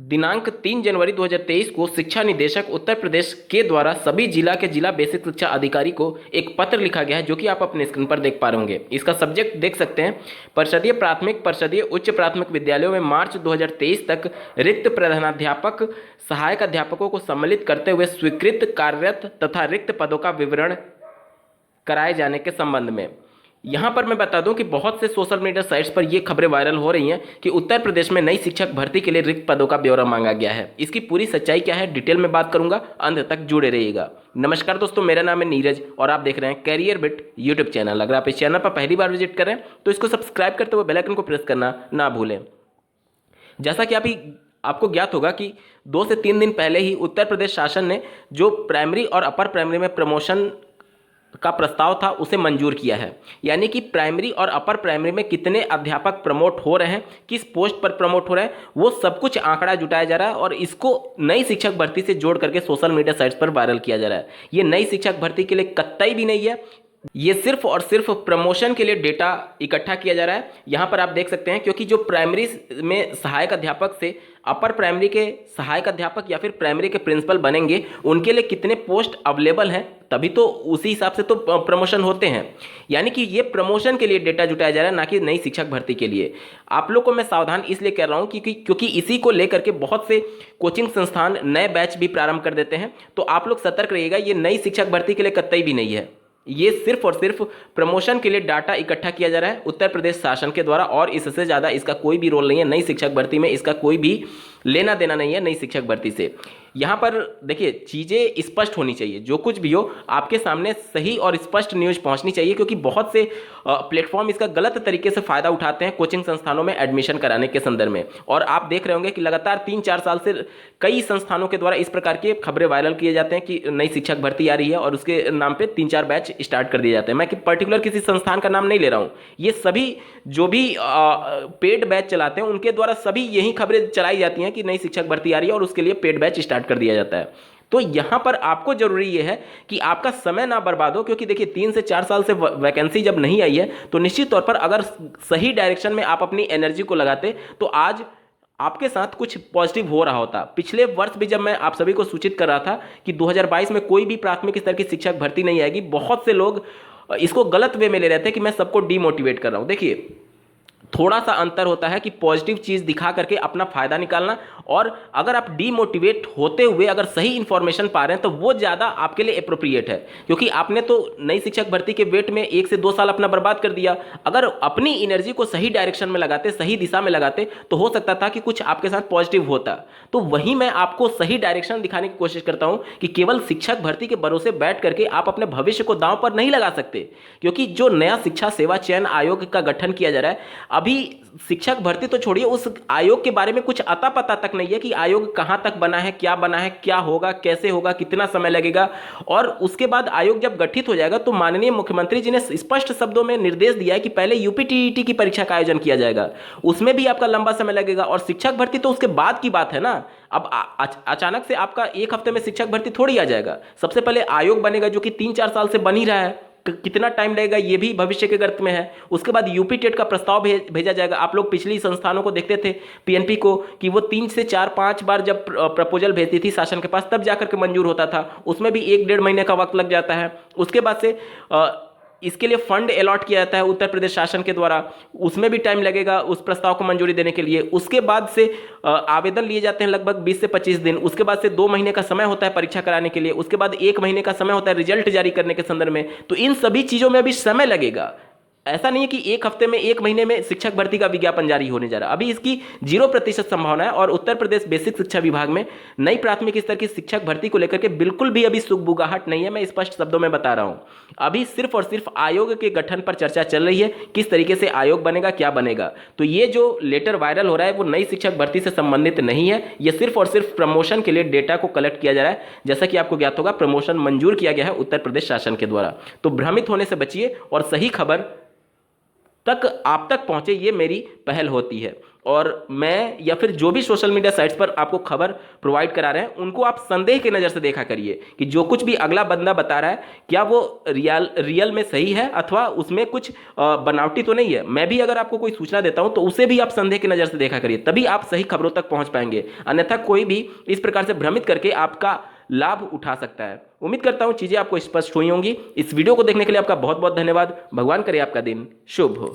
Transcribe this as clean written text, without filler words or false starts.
दिनांक 3 जनवरी 2023 को शिक्षा निदेशक उत्तर प्रदेश के द्वारा सभी जिला के जिला बेसिक शिक्षा अधिकारी को एक पत्र लिखा गया है, जो कि आप अपने स्क्रीन पर देख पा रहे होंगे। इसका सब्जेक्ट देख सकते हैं, परिषदीय प्राथमिक परिषदीय उच्च प्राथमिक विद्यालयों में मार्च 2023 तक रिक्त प्रधानाध्यापक सहायक अध्यापकों को सम्मिलित करते हुए स्वीकृत कार्यरत तथा रिक्त पदों का विवरण कराए जाने के संबंध में। यहाँ पर मैं बता दूं कि बहुत से सोशल मीडिया साइट्स पर ये खबरें वायरल हो रही हैं कि उत्तर प्रदेश में नई शिक्षक भर्ती के लिए रिक्त पदों का ब्यौरा मांगा गया है। इसकी पूरी सच्चाई क्या है, डिटेल में बात करूंगा, अंत तक जुड़े रहिएगा। नमस्कार दोस्तों, मेरा नाम है नीरज और आप देख रहे हैं कैरियर बिट यूट्यूब चैनल। अगर आप इस चैनल पर पहली बार विजिट कर रहे हैं तो इसको सब्सक्राइब करते हुए बेल आइकन को प्रेस करना ना भूलें। जैसा कि आपको ज्ञात होगा कि 2 से 3 दिन पहले ही उत्तर प्रदेश शासन ने जो प्राइमरी और अपर प्राइमरी में प्रमोशन का प्रस्ताव था उसे मंजूर किया है। यानी कि प्राइमरी और अपर प्राइमरी में कितने अध्यापक प्रमोट हो रहे हैं, किस पोस्ट पर प्रमोट हो रहे हैं, वो सब कुछ आंकड़ा जुटाया जा रहा है और इसको नई शिक्षक भर्ती से जोड़ करके सोशल मीडिया साइट्स पर वायरल किया जा रहा है। ये नई शिक्षक भर्ती के लिए कतई भी नहीं है, ये सिर्फ और सिर्फ प्रमोशन के लिए डेटा इकट्ठा किया जा रहा है। यहाँ पर आप देख सकते हैं, क्योंकि जो प्राइमरी में सहायक अध्यापक से अपर प्राइमरी के सहायक अध्यापक या फिर प्राइमरी के प्रिंसिपल बनेंगे, उनके लिए कितने पोस्ट अवेलेबल हैं, तभी तो उसी हिसाब से तो प्रमोशन होते हैं। यानी कि ये प्रमोशन के लिए डेटा जुटाया जा रहा है, ना कि नई शिक्षक भर्ती के लिए। आप लोग को मैं सावधान इसलिए कह रहा हूँ क्योंकि इसी को लेकर के बहुत से कोचिंग संस्थान नए बैच भी प्रारंभ कर देते हैं। तो आप लोग सतर्क रहिएगा, ये नई शिक्षक भर्ती के लिए कतई भी नहीं है। ये सिर्फ और सिर्फ प्रमोशन के लिए डाटा इकट्ठा किया जा रहा है उत्तर प्रदेश शासन के द्वारा, और इससे ज़्यादा इसका कोई भी रोल नहीं है। नई शिक्षक भर्ती में इसका कोई भी लेना देना नहीं है नई शिक्षक भर्ती से। यहाँ पर देखिए, चीज़ें स्पष्ट होनी चाहिए, जो कुछ भी हो आपके सामने सही और स्पष्ट न्यूज़ पहुँचनी चाहिए, क्योंकि बहुत से प्लेटफॉर्म इसका गलत तरीके से फ़ायदा उठाते हैं कोचिंग संस्थानों में एडमिशन कराने के संदर्भ में। और आप देख रहे होंगे कि लगातार 3-4 साल से कई संस्थानों के द्वारा इस प्रकार के खबरें वायरल किए जाते हैं कि नई शिक्षक भर्ती आ रही है और उसके नाम पर 3-4 बैच स्टार्ट कर दिए जाते हैं। मैं पर्टिकुलर किसी संस्थान का नाम नहीं ले रहा हूँ, ये सभी जो भी पेड बैच चलाते हैं उनके द्वारा सभी यही खबरें चलाई जाती हैं कि नई शिक्षक भर्ती आ रही है और उसके लिए पेड बैच स्टार्ट कर दिया जाता है। तो यहां पर आपको जरूरी यह है कि आपका समय ना बर्बाद हो, क्योंकि देखिए 3 से 4 साल से वैकेंसी जब नहीं आई है तो निश्चित तौर पर अगर सही डायरेक्शन में आप अपनी एनर्जी को लगाते तो आज आपके साथ कुछ पॉजिटिव हो रहा होता। पिछले वर्ष भी जब मैं आप सभी को सूचित कर रहा था कि 2022 में कोई भी प्राथमिक स्तर की शिक्षक भर्ती नहीं आएगी, बहुत से लोग इसको गलत वे में ले रहे थे कि मैं सबको डीमोटिवेट कर रहा हूं। देखिए, थोड़ा सा अंतर होता है कि पॉजिटिव चीज़ दिखा करके अपना फायदा निकालना, और अगर आप डीमोटिवेट होते हुए अगर सही इंफॉर्मेशन पा रहे हैं तो वो ज़्यादा आपके लिए अप्रोप्रिएट है, क्योंकि आपने तो नई शिक्षक भर्ती के वेट में 1 से 2 साल अपना बर्बाद कर दिया। अगर अपनी एनर्जी को सही डायरेक्शन में लगाते, सही दिशा में लगाते, तो हो सकता था कि कुछ आपके साथ पॉजिटिव होता। तो वहीं मैं आपको सही डायरेक्शन दिखाने की कोशिश करता हूँ कि केवल शिक्षक भर्ती के भरोसे बैठ करके आप अपने भविष्य को दांव पर नहीं लगा सकते, क्योंकि जो नया शिक्षा सेवा चयन आयोग का गठन किया जा रहा है, अभी शिक्षक भर्ती तो छोड़िए, उस आयोग के बारे में कुछ अता पता तक नहीं है कि आयोग कहां तक बना है, क्या होगा, कैसे होगा, कितना समय लगेगा। और उसके बाद आयोग जब गठित हो जाएगा तो माननीय मुख्यमंत्री जी ने स्पष्ट शब्दों में निर्देश दिया है कि पहले यूपीटीईटी की परीक्षा का आयोजन किया जाएगा, उसमें भी आपका लंबा समय लगेगा, और शिक्षक भर्ती तो उसके बाद की बात है ना। अब अचानक से आपका 1 हफ्ते में शिक्षक भर्ती थोड़ी आ जाएगा। सबसे पहले आयोग बनेगा, जो कि 3-4 साल से बन ही रहा है, कितना टाइम लगेगा ये भी भविष्य के गर्त में है। उसके बाद यूपी टेट का प्रस्ताव भेजा जाएगा। आप लोग पिछली संस्थानों को देखते थे पीएनपी को, कि वो 3 से 4-5 बार जब प्रपोजल भेजती थी शासन के पास, तब जाकर के मंजूर होता था। उसमें भी 1-1.5 महीने का वक्त लग जाता है। उसके बाद से इसके लिए फंड अलॉट किया जाता है उत्तर प्रदेश शासन के द्वारा, उसमें भी टाइम लगेगा उस प्रस्ताव को मंजूरी देने के लिए। उसके बाद से आवेदन लिए जाते हैं लगभग 20 से 25 दिन। उसके बाद से 2 महीने का समय होता है परीक्षा कराने के लिए। उसके बाद 1 महीने का समय होता है रिजल्ट जारी करने के संदर्भ में। तो इन सभी चीज़ों में अभी समय लगेगा। ऐसा नहीं है कि 1 हफ्ते में 1 महीने में शिक्षक भर्ती का विज्ञापन जारी होने जा रहा है। अभी इसकी 0% संभावना है, और उत्तर प्रदेश बेसिक शिक्षा विभाग में नई प्राथमिक स्तर की शिक्षक भर्ती को लेकर के बिल्कुल भी अभी सुगबुगाहट नहीं है। मैं स्पष्ट शब्दों में बता रहा हूं, अभी सिर्फ और सिर्फ आयोग के गठन पर चर्चा चल रही है, किस तरीके से आयोग बनेगा, क्या बनेगा। तो ये जो लेटर वायरल हो रहा है वो नई शिक्षक भर्ती से संबंधित नहीं है, ये सिर्फ और सिर्फ प्रमोशन के लिए डेटा को कलेक्ट किया जा रहा है। जैसा कि आपको ज्ञात होगा, प्रमोशन मंजूर किया गया है उत्तर प्रदेश शासन के द्वारा। तो भ्रमित होने से बचिए और सही खबर तक आप तक पहुंचे, ये मेरी पहल होती है। और मैं या फिर जो भी सोशल मीडिया साइट्स पर आपको खबर प्रोवाइड करा रहे हैं उनको आप संदेह की नज़र से देखा करिए कि जो कुछ भी अगला बंदा बता रहा है क्या वो रियल में सही है अथवा उसमें कुछ बनावटी तो नहीं है। मैं भी अगर आपको कोई सूचना देता हूं तो उसे भी आप संदेह की नज़र से देखा करिए, तभी आप सही खबरों तक पहुंच पाएंगे। अन्यथा कोई भी इस प्रकार से भ्रमित करके आपका लाभ उठा सकता है। उम्मीद करता हूं चीज़ें आपको स्पष्ट हुई होंगी। इस वीडियो को देखने के लिए आपका बहुत बहुत धन्यवाद। भगवान करे आपका दिन शुभ हो।